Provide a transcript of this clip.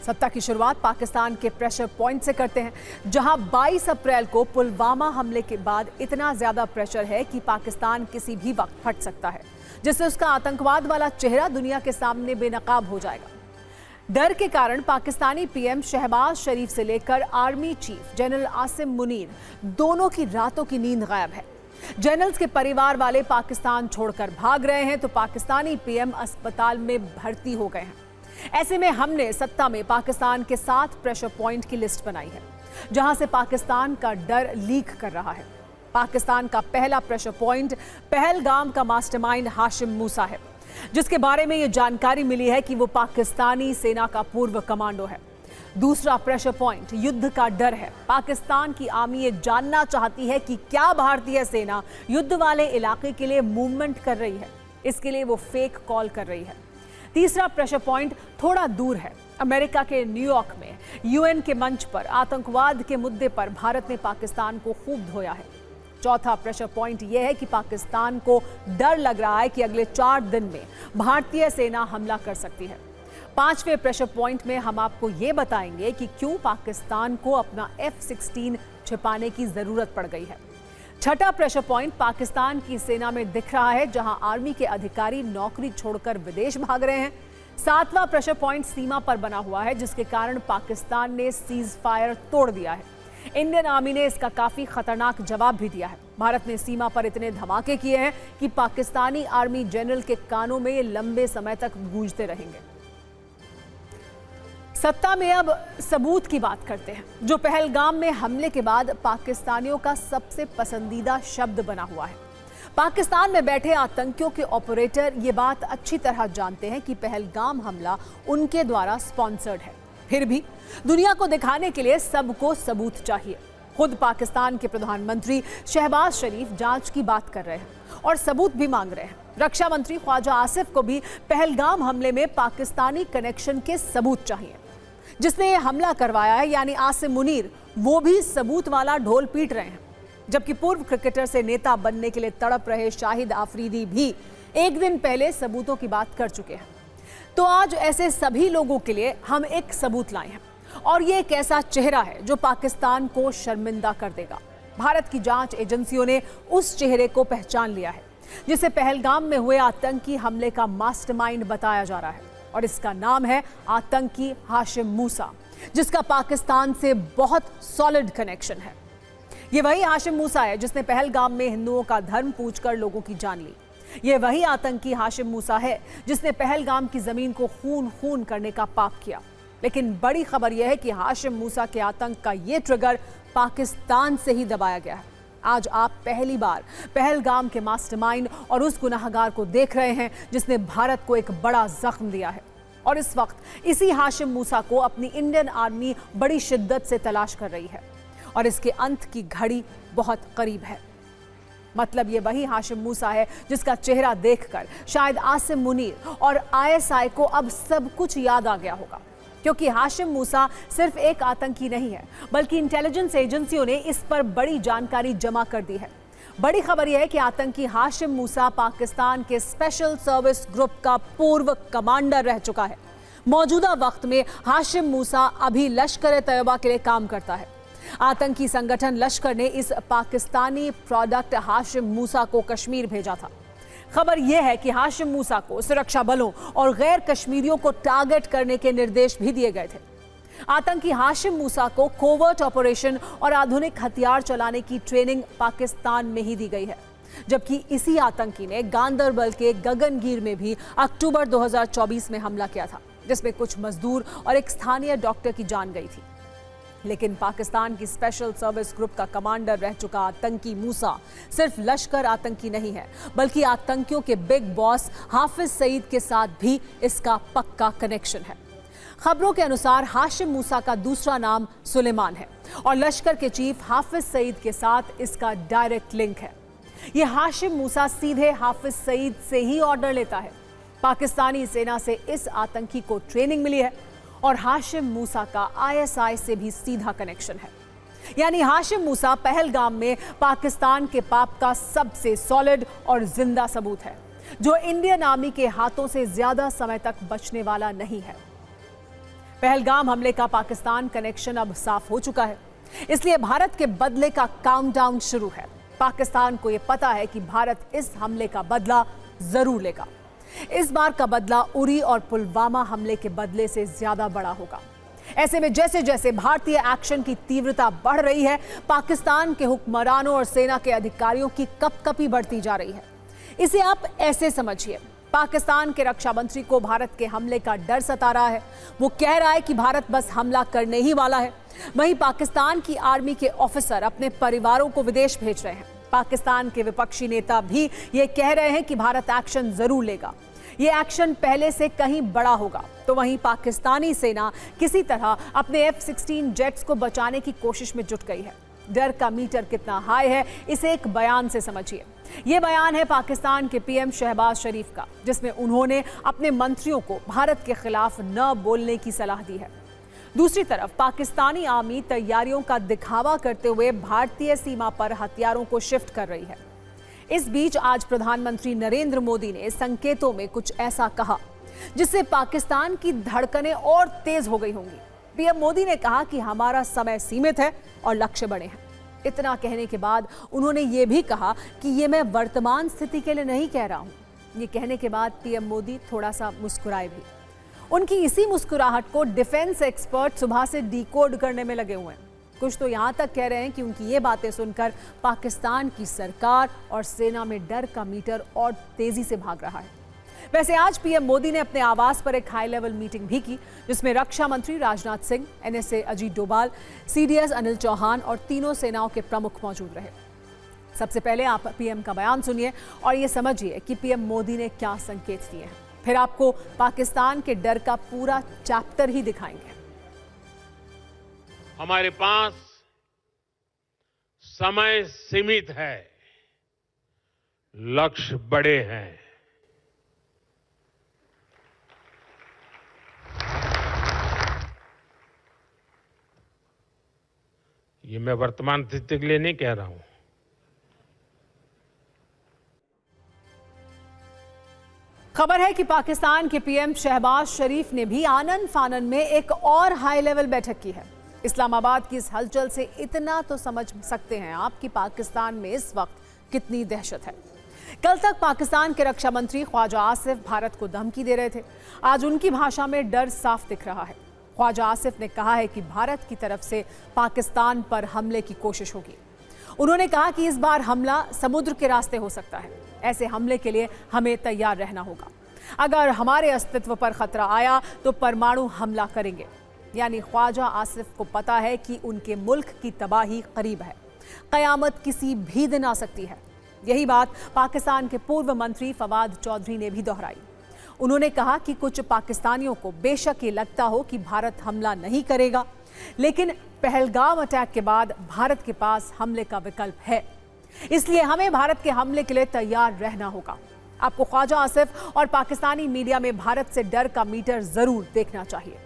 सप्ताह की शुरुआत पाकिस्तान के प्रेशर पॉइंट से करते हैं, जहां 22 अप्रैल को पुलवामा हमले के बाद इतना ज्यादा प्रेशर है कि पाकिस्तान किसी भी वक्त फट सकता है, जिससे उसका आतंकवाद वाला चेहरा दुनिया के सामने बेनकाब हो जाएगा। डर के कारण पाकिस्तानी पीएम शहबाज शरीफ से लेकर army chief general Asim Munir दोनों की रातों की नींद गायब है। जनरल्स के परिवार वाले पाकिस्तान छोड़कर भाग रहे हैं तो पाकिस्तानी पीएम अस्पताल में भर्ती हो गए हैं। ऐसे में हमने सत्ता में पाकिस्तान के 7 प्रेशर पॉइंट की लिस्ट बनाई है, जहां से पाकिस्तान का डर लीक कर रहा है। पाकिस्तान का पहला प्रेशर पॉइंट पहलगाम का मास्टरमाइंड हाशिम मूसा है, जिसके बारे में यह जानकारी मिली है कि वो पाकिस्तानी सेना का पूर्व कमांडो है। दूसरा प्रेशर पॉइंट युद्ध का डर है। पाकिस्तान की आर्मी ये जानना चाहती है कि क्या भारतीय सेना युद्ध वाले इलाके के लिए मूवमेंट कर रही है, इसके लिए वो फेक कॉल कर रही है। तीसरा प्रेशर पॉइंट थोड़ा दूर है। अमेरिका के न्यूयॉर्क में यूएन के मंच पर आतंकवाद के मुद्दे पर भारत ने पाकिस्तान को खूब धोया है। चौथा प्रेशर पॉइंट यह है कि पाकिस्तान को डर लग रहा है कि अगले 4 दिन में भारतीय सेना हमला कर सकती है। 5वें प्रेशर पॉइंट में हम आपको ये बताएंगे कि क्यों पाकिस्तान को अपना F-16 छिपाने की जरूरत पड़ गई है। छठा प्रेशर पॉइंट पाकिस्तान की सेना में दिख रहा है, जहां आर्मी के अधिकारी नौकरी छोड़कर विदेश भाग रहे हैं। 7वां प्रेशर पॉइंट सीमा पर बना हुआ है, जिसके कारण पाकिस्तान ने सीज फायर तोड़ दिया है। इंडियन आर्मी ने इसका काफी खतरनाक जवाब भी दिया है। भारत ने सीमा पर इतने धमाके किए हैं कि पाकिस्तानी आर्मी जनरल के कानों में ये लंबे समय तक गूंजते रहेंगे। सत्ता में अब सबूत की बात करते हैं, जो पहलगाम में हमले के बाद पाकिस्तानियों का सबसे पसंदीदा शब्द बना हुआ है। पाकिस्तान में बैठे आतंकियों के ऑपरेटर ये बात अच्छी तरह जानते हैं कि पहलगाम हमला उनके द्वारा स्पॉन्सर्ड है। फिर भी दुनिया को दिखाने के लिए सबको सबूत चाहिए। खुद पाकिस्तान के प्रधानमंत्री शहबाज शरीफ जांच की बात कर रहे हैं और सबूत भी मांग रहे हैं। रक्षा मंत्री ख्वाजा आसिफ को भी पहलगाम हमले में पाकिस्तानी कनेक्शन के सबूत चाहिए। जिसने ये हमला करवाया है यानी आसिम मुनीर, वो भी सबूत वाला ढोल पीट रहे हैं। जबकि पूर्व क्रिकेटर से नेता बनने के लिए तड़प रहे शाहिद आफरीदी भी एक दिन पहले सबूतों की बात कर चुके हैं। तो आज ऐसे सभी लोगों के लिए हम एक सबूत लाए हैं, और ये एक ऐसा चेहरा है जो पाकिस्तान को शर्मिंदा कर देगा। भारत की जांच एजेंसियों ने उस चेहरे को पहचान लिया है, जिसे पहलगाम में हुए आतंकी हमले का मास्टरमाइंड बताया जा रहा है, और इसका नाम है आतंकी हाशिम मूसा, जिसका पाकिस्तान से बहुत सॉलिड कनेक्शन है। ये वही हाशिम मूसा है जिसने पहलगाम में हिंदुओं का धर्म पूछकर लोगों की जान ली। ये वही आतंकी हाशिम मूसा है जिसने पहलगाम की जमीन को खून खून करने का पाप किया। लेकिन बड़ी खबर यह है कि हाशिम मूसा के आतंक का ये ट्रिगर पाकिस्तान से ही दबाया गया है। आज आप पहली बार पहलगाम के मास्टरमाइंड और उस गुनहगार को देख रहे हैं जिसने भारत को एक बड़ा जख्म दिया है, और इस वक्त इसी हाशिम मूसा को अपनी इंडियन आर्मी बड़ी शिद्दत से तलाश कर रही है, और इसके अंत की घड़ी बहुत करीब है। मतलब ये वही हाशिम मूसा है जिसका चेहरा देखकर शायद आसिम मुनीर और ISI को अब सब कुछ याद आ गया होगा, क्योंकि हाशिम मूसा सिर्फ एक आतंकी नहीं है, बल्कि इंटेलिजेंस एजेंसियों ने इस पर बड़ी जानकारी जमा कर दी है। बड़ी खबर यह है कि आतंकी हाशिम मूसा पाकिस्तान के स्पेशल सर्विस ग्रुप का पूर्व कमांडर रह चुका है। मौजूदा वक्त में हाशिम मूसा अभी लश्कर तैयबा के लिए काम करता है। आतंकी संगठन लश्कर ने इस पाकिस्तानी प्रोडक्ट हाशिम मूसा को कश्मीर भेजा था। खबर यह है कि हाशिम मूसा को सुरक्षा बलों और गैर कश्मीरियों को टारगेट करने के निर्देश भी दिए गए थे। आतंकी हाशिम मूसा को कोवर्ट ऑपरेशन और आधुनिक हथियार चलाने की ट्रेनिंग पाकिस्तान में ही दी गई है, जबकि इसी आतंकी ने गांदरबल के गगनगीर में भी अक्टूबर 2024 में हमला किया था, जिसमें कुछ मजदूर और एक स्थानीय डॉक्टर की जान गई थी। लेकिन पाकिस्तान की स्पेशल सर्विस ग्रुप का कमांडर रह चुका आतंकी मूसा सिर्फ लश्कर आतंकी नहीं है, बल्कि आतंकियों के बिग बॉस हाफिज सईद के साथ भी इसका पक्का कनेक्शन है। खबरों के अनुसार हाशिम मूसा का दूसरा नाम सुलेमान है, और लश्कर के चीफ हाफिज सईद के साथ इसका डायरेक्ट लिंक है। यह हाशिम मूसा सीधे हाफिज सईद से ही ऑर्डर लेता है। पाकिस्तानी सेना से इस आतंकी को ट्रेनिंग मिली है, और हाशिम मूसा का ISI से भी सीधा कनेक्शन है। यानी हाशिम मूसा पहलगाम में पाकिस्तान के पाप का सबसे सॉलिड और जिंदा सबूत है, जो इंडियन आर्मी के हाथों से ज्यादा समय तक बचने वाला नहीं है। पहलगाम हमले का पाकिस्तान कनेक्शन अब साफ हो चुका है, इसलिए भारत के बदले का काउंटडाउन शुरू है। पाकिस्तान को यह पता है कि भारत इस हमले का बदला जरूर लेगा। इस बार का बदला उरी और पुलवामा हमले के बदले से ज्यादा बड़ा होगा। ऐसे में जैसे जैसे भारतीय एक्शन की तीव्रता बढ़ रही है, पाकिस्तान के हुक्मरानों और सेना के अधिकारियों की कपकपी बढ़ती जा रही है। इसे आप ऐसे समझिए, पाकिस्तान के रक्षा मंत्री को भारत के हमले का डर सता रहा है। वो कह रहा है कि भारत बस हमला करने ही वाला है। वहीं पाकिस्तान की आर्मी के ऑफिसर अपने परिवारों को विदेश भेज रहे हैं। पाकिस्तान के विपक्षी नेता भी ये कह रहे हैं कि भारत एक्शन जरूर लेगा, ये एक्शन पहले से कहीं बड़ा होगा। तो वहीं पाकिस्तानी सेना किसी तरह अपने F-16 जेट्स को बचाने की कोशिश में जुट गई है। डर का मीटर कितना हाई है, इसे एक बयान से समझिए। ये बयान है पाकिस्तान के PM शहबाज शरीफ का, जिसमें उन्होंने अपने मंत्रियों को भारत के खिलाफ न बोलने की सलाह दी है। दूसरी तरफ पाकिस्तानी आर्मी तैयारियों का दिखावा करते हुए भारतीय सीमा पर हथियारों को शिफ्ट कर रही है। इस बीच आज प्रधानमंत्री नरेंद्र मोदी ने संकेतों में कुछ ऐसा कहा जिससे पाकिस्तान की धड़कनें और तेज हो गई होंगी। PM मोदी ने कहा कि हमारा समय सीमित है और लक्ष्य बड़े हैं। इतना कहने के बाद उन्होंने ये भी कहा कि ये मैं वर्तमान स्थिति के लिए नहीं कह रहा हूं। ये कहने के बाद PM मोदी थोड़ा सा मुस्कुराए भी। उनकी इसी मुस्कुराहट को डिफेंस एक्सपर्ट सुबह से डिकोड करने में लगे हुए हैं। कुछ तो यहां तक कह रहे हैं कि उनकी ये बातें सुनकर पाकिस्तान की सरकार और सेना में डर का मीटर और तेजी से भाग रहा है। वैसे आज PM मोदी ने अपने आवास पर एक हाई लेवल मीटिंग भी की, जिसमें रक्षा मंत्री राजनाथ सिंह, NSA अजीत डोभाल, CDS अनिल चौहान और तीनों सेनाओं के प्रमुख मौजूद रहे। सबसे पहले आप PM का बयान सुनिए और ये समझिए कि PM मोदी ने क्या संकेत दिए हैं। फिर आपको पाकिस्तान के डर का पूरा चैप्टर ही दिखाएंगे। हमारे पास समय सीमित है, लक्ष्य बड़े हैं। ये मैं वर्तमान स्थिति के लिए नहीं कह रहा हूं। खबर है कि पाकिस्तान के PM शहबाज शरीफ ने भी आनन फानन में एक और हाई लेवल बैठक की है। इस्लामाबाद की इस हलचल से इतना तो समझ सकते हैं आप कि पाकिस्तान में इस वक्त कितनी दहशत है। कल तक पाकिस्तान के रक्षा मंत्री ख्वाजा आसिफ भारत को धमकी दे रहे थे। आज उनकी भाषा में डर साफ दिख रहा है। ख्वाजा आसिफ ने कहा है कि भारत की तरफ से पाकिस्तान पर हमले की कोशिश होगी। उन्होंने कहा कि इस बार हमला समुद्र के रास्ते हो सकता है। ऐसे हमले के लिए हमें तैयार रहना होगा। अगर हमारे अस्तित्व पर खतरा आया तो परमाणु हमला करेंगे। यानी ख्वाजा आसिफ को पता है कि उनके मुल्क की तबाही करीब है, कयामत किसी भी दिन आ सकती है। यही बात पाकिस्तान के पूर्व मंत्री फवाद चौधरी ने भी दोहराई। उन्होंने कहा कि कुछ पाकिस्तानियों को बेशक ये लगता हो कि भारत हमला नहीं करेगा, लेकिन पहलगाम अटैक के बाद भारत के पास हमले का विकल्प है, इसलिए हमें भारत के हमले के लिए तैयार रहना होगा। आपको ख्वाजा आसिफ और पाकिस्तानी मीडिया में भारत से डर का मीटर जरूर देखना चाहिए।